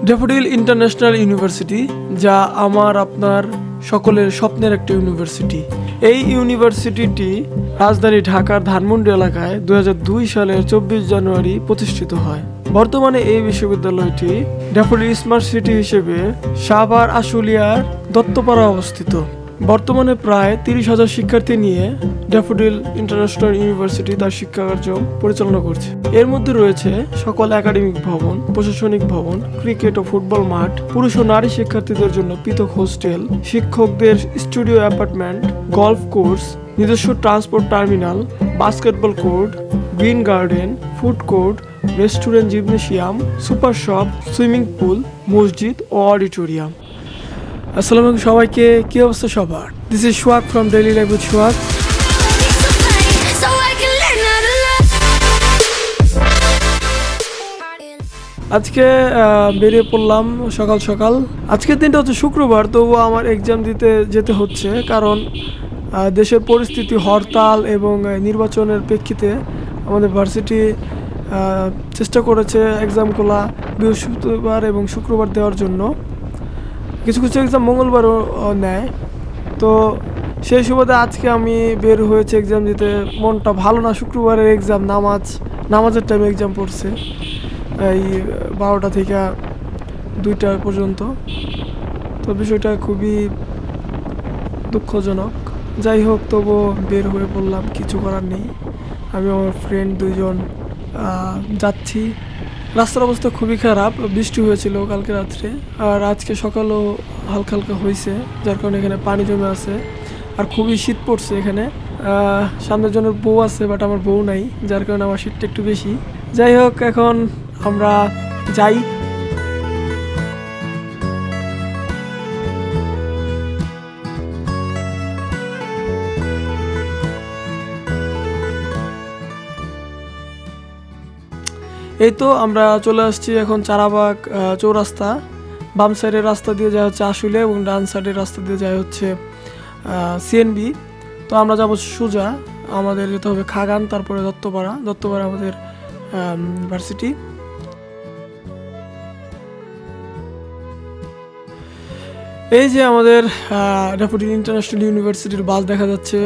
Daffodil international university, যা আমার আপনার সকলের স্বপ্নের একটা ইউনিভার্সিটি। এই ইউনিভার্সিটিটি রাজধানী ঢাকার ধানমন্ডি এলাকায় 2002 সালের 24 জানুয়ারি প্রতিষ্ঠিত হয়। বর্তমানে এই বিশ্ববিদ্যালয়টি ড্যাফোডিল স্মার্ট সিটি হিসেবে সাভার আশুলিয়ার দত্তপাড়া অবস্থিত। বর্তমানে প্রায় 30,000 শিক্ষার্থী নিয়ে ড্যাফোডিল ইন্টারন্যাশনাল ইউনিভার্সিটি তার শিক্ষাকার্য পরিচালনা করছে। এর মধ্যে রয়েছে সকল একাডেমিক ভবন, প্রশাসনিক ভবন, ক্রিকেট ও ফুটবল মাঠ, পুরুষ ও নারী শিক্ষার্থীদের জন্য পৃথক হোস্টেল, শিক্ষকদের স্টুডিও অ্যাপার্টমেন্ট, গলফ কোর্স, নিজস্ব transport terminal, basketball court, green garden, food court, restaurant, gymnasium, super shop, swimming pool, মসজিদ ও অডিটোরিয়াম। আসসালামু আলাইকুম সবাইকে, কি অবস্থা সবার? This is Sohag from daily life with Sohag. আজকে বেরিয়ে পড়লাম সকাল সকাল। আজকের দিনটা হচ্ছে শুক্রবার, তবুও আমার এক্সাম দিতে যেতে হচ্ছে, কারণ দেশের পরিস্থিতি, হরতাল এবং নির্বাচনের প্রেক্ষিতে আমাদের ভার্সিটি চেষ্টা করেছে এক্সামগুলো বৃহস্পতিবার এবং শুক্রবার দেওয়ার জন্য। কিছু কিছু এক্সাম মঙ্গলবারও নেয়। তো সেই সুবাদে আজকে আমি বের হয়েছে এক্সাম দিতে। মনটা ভালো না, শুক্রবারের এক্সাম, নামাজের টাইমে এক্সাম পড়ছে এই 12টা থেকে 2টা পর্যন্ত। তো বিষয়টা খুবই দুঃখজনক। যাই হোক, তবুও বের হয়ে পড়লাম, কিছু করার নেই। আমি আমার ফ্রেন্ড 2জন যাচ্ছি। রাস্তার অবস্থা খুবই খারাপ, বৃষ্টি হয়েছিল কালকে রাত্রে, আর আজকে সকালও হালকা হালকা হয়েছে, যার কারণে এখানে পানি জমে আছে, আর খুবই শীত পড়ছে এখানে। সামনের জনের বউ আছে, বাট আমার বউ নাই, যার কারণে আমার শীতটা একটু বেশি। যাই হোক, এখন আমরা যাই। এই তো আমরা চলে আসছি এখন চারাবাগ চৌরাস্তা। বাম সাইডের রাস্তা দিয়ে যায় হচ্ছে আশুলিয়া এবং ডান সাইডের রাস্তা দিয়ে যায় হচ্ছে সিএনবি। তো আমরা যাবো সোজা, আমাদের যেতে হবে খাগান, তারপরে দত্তপাড়া আমাদের ভার্সিটি। এই যে আমাদের ড্যাফোডিল ইন্টারন্যাশনাল ইউনিভার্সিটির বাস দেখা যাচ্ছে।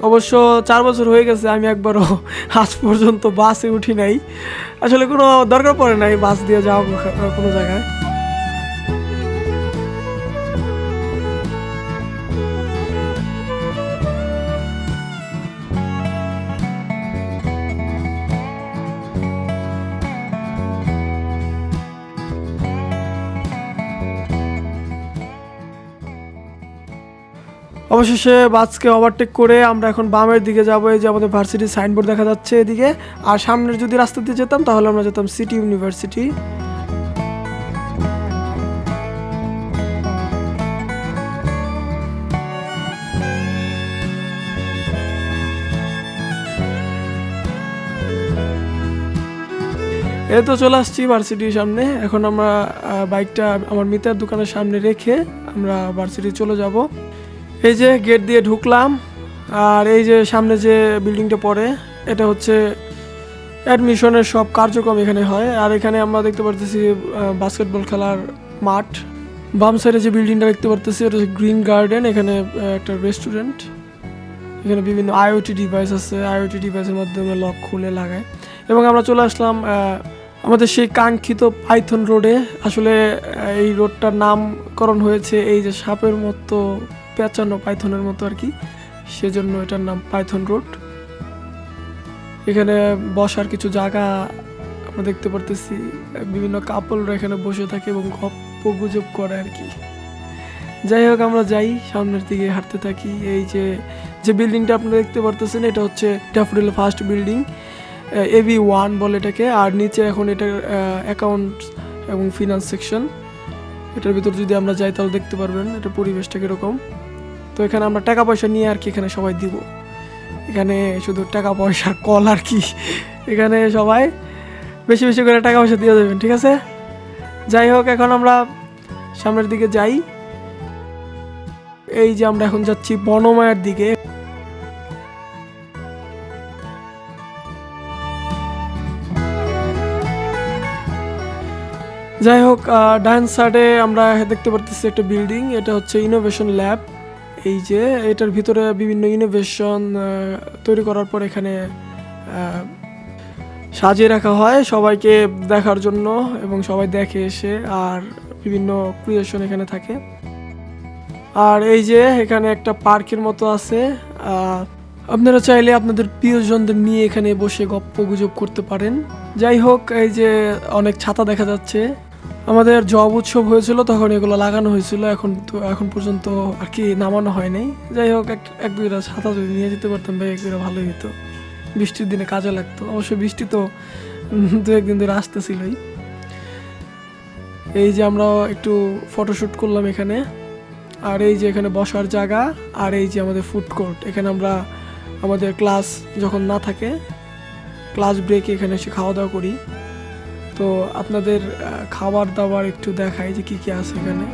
অবশ্য 4 বছর হয়ে গেছে, আমি একবারও আজ পর্যন্ত বাসে উঠি নাই। আসলে কোনো দরকার পড়ে নাই বাস দিয়ে যাওয়া কোনো জায়গায়। অবশেষে বাসকে ওভারটেক করে আমরা এখন বামের দিকে যাবো। এই যে আমাদের ভার্সিটির সাইনবোর্ড দেখা যাচ্ছে এদিকে, আর সামনের যদি রাস্তা দিয়ে যেতাম তাহলে আমরা যেতাম সিটি ইউনিভার্সিটি। এই তো চলে আসছি ভার্সিটির সামনে। এখন আমরা বাইকটা আমার মিতার দোকানের সামনে রেখে আমরা ভার্সিটি চলে যাব। এই যে গেট দিয়ে ঢুকলাম, আর এই যে সামনে যে বিল্ডিংটা পড়ে, এটা হচ্ছে অ্যাডমিশনের সব কার্যক্রম এখানে হয়। আর এখানে আমরা দেখতে পারতেছি বাস্কেটবল খেলার মাঠ। বাম সাইডে যে বিল্ডিংটা দেখতে পারতেছি এটা হচ্ছে গ্রিন গার্ডেন। এখানে একটা রেস্টুরেন্ট, এখানে বিভিন্ন আইওটি ডিভাইস আছে, আইওটি ডিভাইসের মাধ্যমে লক খুলে লাগায়। এবং আমরা চলে আসলাম আমাদের সেই কাঙ্ক্ষিত পাইথন রোডে। আসলে এই রোডটার নামকরণ হয়েছে এই যে সাপের মতো পেঁচানো, পাইথনের মতো আর কি, সেজন্য এটার নাম পাইথন রোড। এখানে বসার কিছু জায়গা আমরা দেখতে পারতেছি, বিভিন্ন কাপলরা এখানে বসে থাকে এবং গপ্প গুজব করে আর কি। যাই হোক, আমরা যাই, সামনের দিকে হাঁটতে থাকি। এই যে বিল্ডিংটা আপনারা দেখতে পারতেছেন, এটা হচ্ছে ড্যাফোডিল ফার্স্ট বিল্ডিং, AB1 বলে এটাকে। আর নিচে এখন এটার অ্যাকাউন্ট এবং ফিনান্স সেকশন। এটার ভিতর যদি আমরা যাই তাহলে দেখতে পারবেন এটা পরিবেশটা কীরকম। তো এখানে আমরা টাকা পয়সা নিয়ে আর কি এখানে সবাই দিব। এখানে শুধু টাকা পয়সার কল আর কি, এখানে সবাই বেশি বেশি করে টাকা পয়সা দিয়ে দেবেন, ঠিক আছে? যাই হোক, এখন আমরা সামনের দিকে যাই। এই যে আমরা এখন যাচ্ছি বনমায়ার দিকে। যাই হোক, ডান সাইডে আমরা দেখতে পারতেছি একটা বিল্ডিং, এটা হচ্ছে ইনোভেশন ল্যাব। এই যে এটার ভিতরে বিভিন্ন ইনোভেশন তৈরি করার পর এখানে সাজিয়ে রাখা হয় সবাইকে দেখার জন্য, এবং সবাই দেখে এসে, আর বিভিন্ন ক্রিয়েশন এখানে থাকে। আর এই যে এখানে একটা পার্কের মতো আছে, আপনারা চাইলে আপনাদের প্রিয়জনদের নিয়ে এখানে বসে গপ্প গুজব করতে পারেন। যাই হোক, এই যে অনেক ছাতা দেখা যাচ্ছে, আমাদের জব উৎসব হয়েছিল তখন এগুলো লাগানো হয়েছিল, এখন পর্যন্ত আর কি নামানো হয় নাই। যাই হোক, এক দুইটা ছাতা যদি নিয়ে যেতে পারতাম ভাই, এক দুইটা ভালোই হতো, বৃষ্টির দিনে কাজে লাগতো। অবশ্য বৃষ্টি তো দু একদিন ধরে আসতেছিলই। এই যে আমরা একটু ফটোশ্যুট করলাম এখানে, আর এই যে এখানে বসার জায়গা, আর এই যে আমাদের ফুড কোর্ট। এখানে আমরা আমাদের ক্লাস যখন না থাকে, ক্লাস ব্রেকে এখানে এসে খাওয়া দাওয়া করি। তো আপনাদের খাবার দাবার একটু দেখাই যে কি কি আছে এখানে।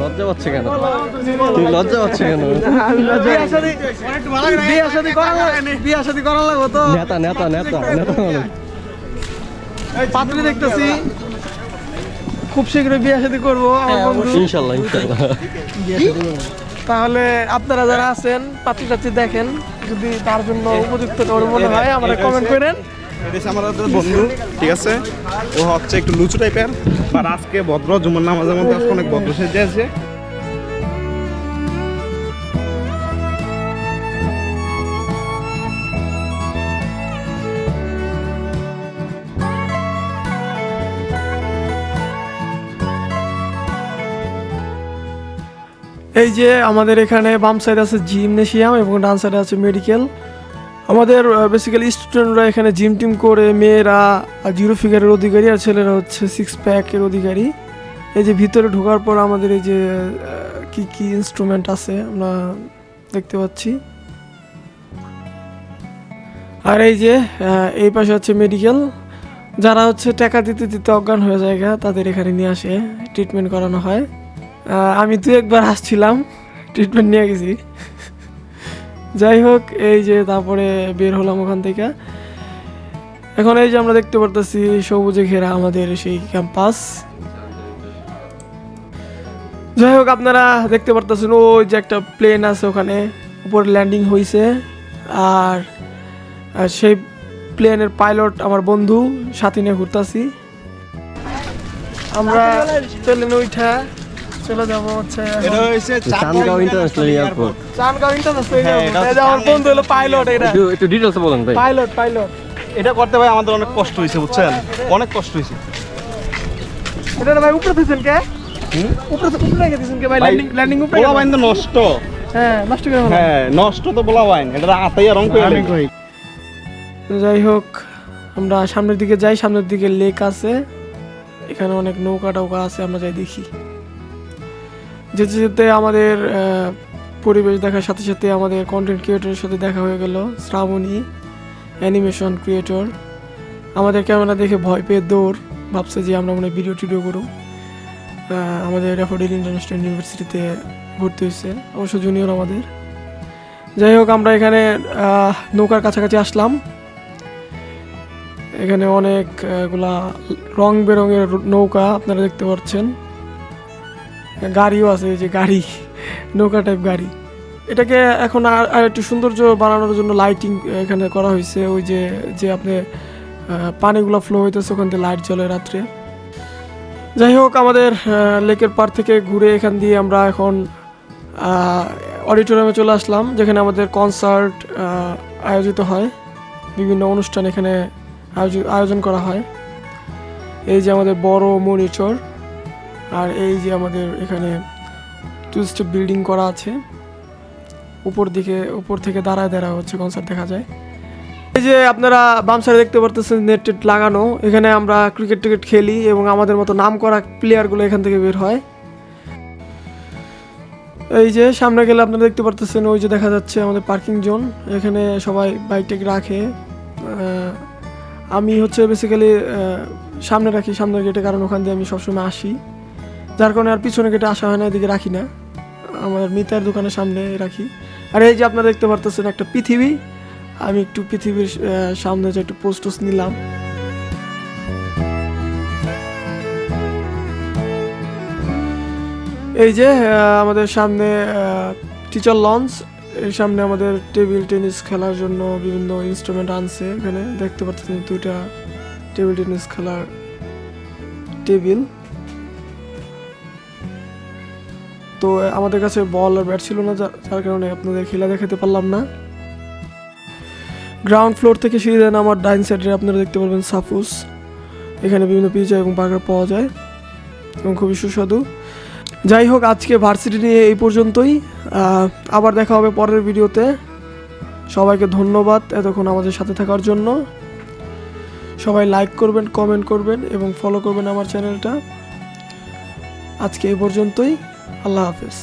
লজ্জা পাচ্ছে কেন? তুমি লজ্জা পাচ্ছে কেন? বিয়া শাদী করা লাগবো তো, নেতা নেতা নেতা নেতা মানুষ। পাত্রী দেখতেছি, খুব শীঘ্রই বিয়া শাদী করবো আমার বন্ধু। ইনশাল্লাহ ইনশাল্লাহ। তাহলে আপনারা যারা আছেন পাত্রী টাত্রী দেখেন, যদি তার জন্য উপযুক্ত মনে হয় আমরা কমেন্ট করেন। আমার বন্ধু, ঠিক আছে, ও হচ্ছে একটু লুচু টাইপের, আর আজকে ভদ্র জুমার নামাজের মধ্যে আজকে অনেক ভদ্র সেজে আছে। এই যে আমাদের এখানে বাম সাইডে আছে জিমনেশিয়াম এবং ডান সাইডে আছে মেডিকেল। আমাদের বেসিক্যালি স্টুডেন্টরা এখানে জিম টিম করে, মেয়েরা 0 ফিগারের অধিকারী আর ছেলেরা হচ্ছে 6 প্যাকের অধিকারী। এই যে ভিতরে ঢোকার পর আমাদের এই যে কি কি ইনস্ট্রুমেন্ট আছে আমরা দেখতে পাচ্ছি। আর এই যে এই পাশে হচ্ছে মেডিকেল, যারা হচ্ছে টাকা দিতে দিতে অজ্ঞান হয়ে যায় তাদের এখানে নিয়ে আসে, ট্রিটমেন্ট করানো হয়। আমি তো একবার আসছিলাম, ট্রিটমেন্ট নিয়ে গেছি। যাই হোক, এই যে তারপরে বের হলাম ওখান থেকে। এখন এই যে আমরা দেখতে পারতেছি সবুজে ঘেরা আমাদের সেই ক্যাম্পাস। যাই হোক, আপনারা দেখতে পারতেছেন ওই যে একটা প্লেন আছে, ওখানে উপরে ল্যান্ডিং হয়েছে, আর সেই প্লেনের পাইলট আমার বন্ধু, সাথে নিয়ে ঘুরতেছি। আমরা প্লেনে উঠা চলে যাব হচ্ছে Chandgaon international airport. Chandgaon international airport. এই যে আমার বন্ধু হলো পাইলট, এটা একটু ডিটেইলস বলেন ভাই। পাইলট এটা করতে ভাই আমাদের অনেক কষ্ট হয়েছে, বুঝছেন, অনেক কষ্ট হয়েছে। এটা না ভাই, উপরে দিছেন কে? উপরে রেখে দিছেন কে ভাই? ল্যান্ডিং উপরে বলা বাইন তো নষ্ট। হ্যাঁ, নষ্ট করে ফেলা। হ্যাঁ, নষ্ট তো বলা বাইন, এটা আতাইয়া রং করে আমি কই। যাই হোক, আমরা সামনের দিকে যাই। সামনের দিকে লেক আছে, এখানে অনেক নৌকা টৌকা আছে, আমরা যাই দেখি। যেতে যেতে আমাদের পরিবেশ দেখার সাথে সাথে আমাদের কন্টেন্ট ক্রিয়েটরের সাথে দেখা হয়ে গেল। শ্রাবণী, অ্যানিমেশন ক্রিয়েটর, আমাদের ক্যামেরা দেখে ভয় পেয়ে দৌড়, ভাবছে যে আমরা মনে হয় ভিডিও টিডিও করব। আমাদের ড্যাফোডিল ইন্টারন্যাশনাল ইউনিভার্সিটিতে ভর্তি হয়েছে, অবশ্য জুনিয়র আমাদের। যাই হোক, আমরা এখানে নৌকার কাছাকাছি আসলাম। এখানে অনেকগুলা রং বেরঙের নৌকা আপনারা দেখতে পাচ্ছেন, গাড়িও আছে, এই যে গাড়ি, নৌকা টাইপ গাড়ি। এটাকে এখন আর একটু সৌন্দর্য বানানোর জন্য লাইটিং এখানে করা হয়েছে। ওই যে আপনি পানিগুলো ফ্লো হইতেছে, ওখান থেকে লাইট জ্বলে রাত্রে। যাই হোক, আমাদের লেকের পার থেকে ঘুরে এখান দিয়ে আমরা এখন অডিটোরিয়ামে চলে আসলাম, যেখানে আমাদের কনসার্ট আয়োজিত হয়, বিভিন্ন অনুষ্ঠান এখানে আয়োজন করা হয়। এই যে আমাদের বড় মনিটর, আর এই যে আমাদের এখানে 2 স্টেপ বিল্ডিং করা আছে, উপর থেকে দাঁড়ায় হচ্ছে কনসার্ট দেখা যায়। এই যে আপনারা বাম সাইডে দেখতে পারতেছেন নেট টেট লাগানো, এখানে আমরা ক্রিকেট টিকেট খেলি এবং আমাদের মতো নাম করা প্লেয়ারগুলো এখান থেকে বের হয়। এই যে সামনে গেলে আপনারা দেখতে পারতেছেন, ওই যে দেখা যাচ্ছে আমাদের পার্কিং জোন, এখানে সবাই বাইক টেক রাখে। আমি হচ্ছে বেসিক্যালি সামনে রাখি, সামনের গেটে, কারণ ওখান দিয়ে আমি সবসময় আসি, যার কারণে আর পিছনে গেটে আসা হয় না, এদিকে রাখি না, আমার মিতার দোকানের সামনে রাখি। আর এই যে আপনারা দেখতে পারতেছেন একটা পৃথিবী, আমি একটু পৃথিবীর সামনে যে একটু পোস্ট নিলাম। এই যে আমাদের সামনে টিচার লঞ্চ, এর সামনে আমাদের টেবিল টেনিস খেলার জন্য বিভিন্ন ইনস্ট্রুমেন্ট আনছে। এখানে দেখতে পাচ্ছেন 2টা টেবিল টেনিস খেলার টেবিল। তো আমাদের কাছে বল আর ব্যাট ছিল না, যার কারণে আপনাদের খেলা দেখাতে পারলাম না। গ্রাউন্ড ফ্লোর থেকে সিঁড়ি দেন আমার ডাইন সাইডে আপনারা দেখতে পারবেন সাফুস, এখানে বিভিন্ন পিৎজা এবং বার্গার পাওয়া যায় এবং খুবই সুস্বাদু। যাই হোক, আজকে ভার্সিটি নিয়ে এই পর্যন্তই, আবার দেখা হবে পরের ভিডিওতে। সবাইকে ধন্যবাদ এতক্ষণ আমাদের সাথে থাকার জন্য। সবাই লাইক করবেন, কমেন্ট করবেন এবং ফলো করবেন আমার চ্যানেলটা। আজকে এই পর্যন্তই, আল্লাহ হাফেজ।